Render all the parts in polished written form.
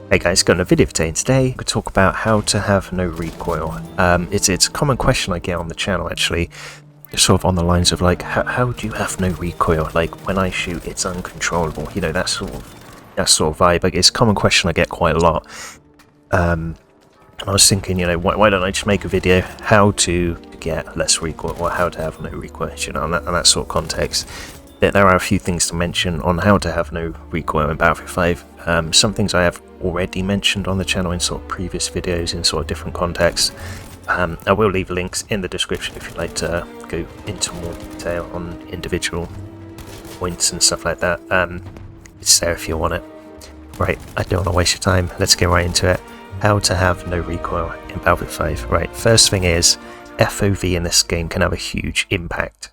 Hey guys, got a video for today. Today, I'm going to talk about how to have no recoil. It's a common question I get on the channel actually, sort of on the lines of like, how do you have no recoil? Like when I shoot, it's uncontrollable. You know, that sort of vibe. Like, it's a common question I get quite a lot. And I was thinking, you know, why don't I just make a video how to get less recoil or how to have no recoil? You know, in that sort of context. There are a few things to mention on how to have no recoil in Battlefield 5. Some things I have already mentioned on the channel in sort of previous videos in sort of different contexts. I will leave links in the description if you'd like to go into more detail on individual points and stuff like that. It's there if you want it. Right, I don't want to waste your time. Let's get right into it. How to have no recoil in Battlefield 5. Right, first thing is FOV in this game can have a huge impact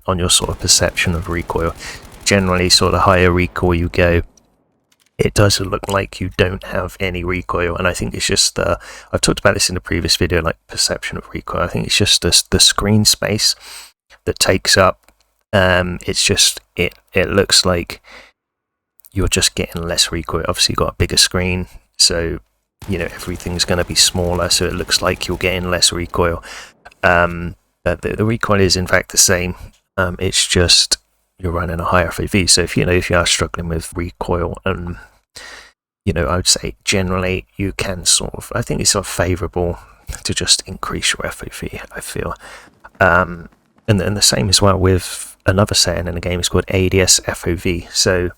on your sort of perception of recoil. Generally, sort of higher recoil you go, it does look like you don't have any recoil, and I think it's just I've talked about this in the previous video, like perception of recoil. I think it's just the screen space that takes up. It's just it looks like you're just getting less recoil. Obviously, you've got a bigger screen, so you know everything's going to be smaller, so it looks like you're getting less recoil. But the recoil is in fact the same. It's just you're running a higher FOV. So if you are struggling with recoil, and you know, I would say generally you can sort of, I think it's sort of favourable to just increase your FOV. I feel, and the same as well with another setting in the game. It's called ADS FOV. So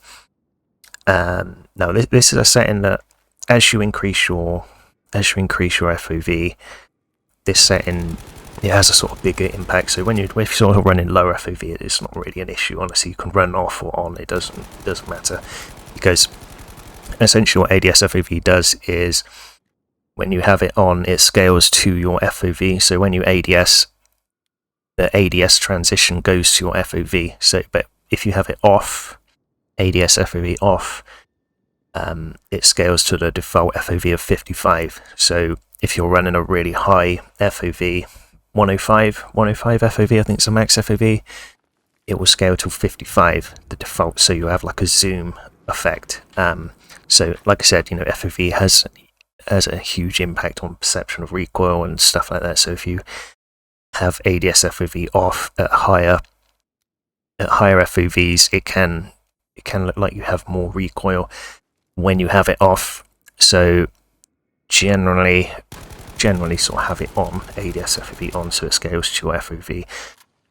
now this is a setting that as you increase your FOV, this setting, it has a sort of bigger impact. So if you're sort of running lower FOV, it's not really an issue. Honestly, you can run off or on. It doesn't matter, because essentially what ADS FOV does is when you have it on, it scales to your FOV. So when you ADS, the ADS transition goes to your FOV. So, but if you have it off, ADS FOV off, it scales to the default FOV of 55. So if you're running a really high FOV, 105 FOV, I think it's the max FOV, it will scale to 55, the default, so you have like a zoom effect. So like I said, you know, FOV has a huge impact on perception of recoil and stuff like that. So if you have ADS FOV off at higher FOVs, it can look like you have more recoil when you have it off. So generally sort of have it on, ADS FOV on, so it scales to your FOV,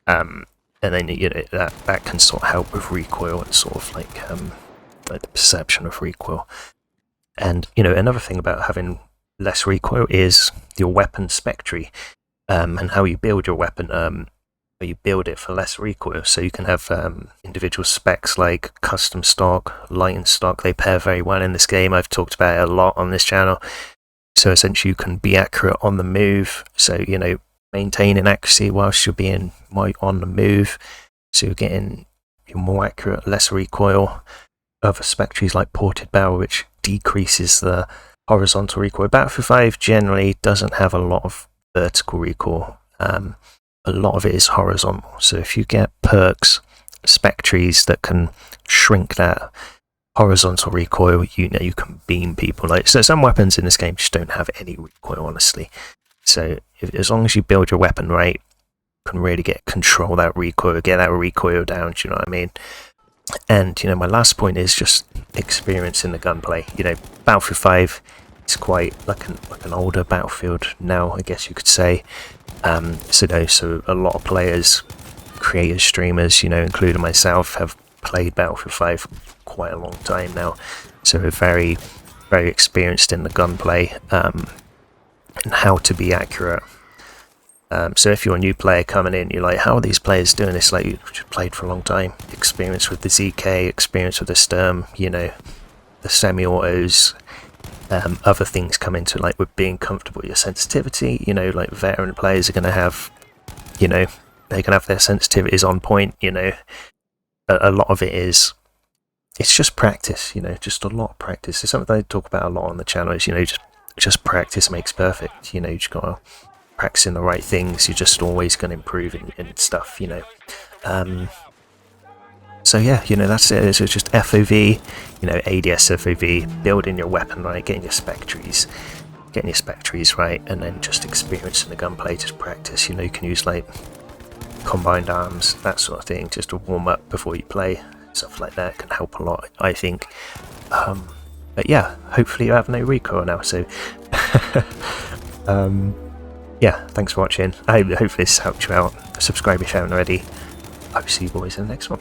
and then you know that can sort of help with recoil and sort of like the perception of recoil. And you know, another thing about having less recoil is your weapon spec tree, and how you build your weapon. You build it for less recoil, so you can have individual specs like custom stock, light and stock. They pair very well in this game. I've talked about it a lot on this channel. So essentially you can be accurate on the move, so you know, maintaining accuracy whilst you're being on the move, so you're more accurate, less recoil. Other spec trees like ported barrel, which decreases the horizontal recoil. Battlefield 5 generally doesn't have a lot of vertical recoil. A lot of it is horizontal. So if you get perks, spec trees that can shrink that horizontal recoil, you know, you can beam people. Like, so some weapons in this game just don't have any recoil, honestly. So as long as you build your weapon right, you can really control that recoil, get that recoil down. Do you know what I mean? And you know, my last point is just experience in the gunplay. You know, Battlefield 5 is quite like an older Battlefield now, I guess you could say. So a lot of players, creators, streamers, you know, including myself, have played Battlefield 5 for quite a long time now, so we're very, very experienced in the gunplay, and how to be accurate. So if you're a new player coming in, you're like, how are these players doing this? Like, you've played for a long time, experience with the ZK, experience with the Sturm, you know, the semi-autos. Other things come into it, like with being comfortable with your sensitivity. You know, like veteran players are going to have, you know, they can have their sensitivities on point. You know, a lot of it is, it's just practice. You know, just a lot of practice. It's something I talk about a lot on the channel. Is, you know, just practice makes perfect. You know, you just got to practicing the right things. You're just always going to improve in stuff. You know, So yeah, you know, that's it. So it's just FOV, you know, ADS FOV, building your weapon right, getting your spec trees right, and then just experiencing the gunplay, just practice. You know, you can use like combined arms, that sort of thing, just to warm up before you play. Stuff like that can help a lot, I think. But yeah, hopefully you have no recoil now. So yeah, thanks for watching. Hopefully this helped you out. Subscribe if you haven't already. I'll see you boys in the next one.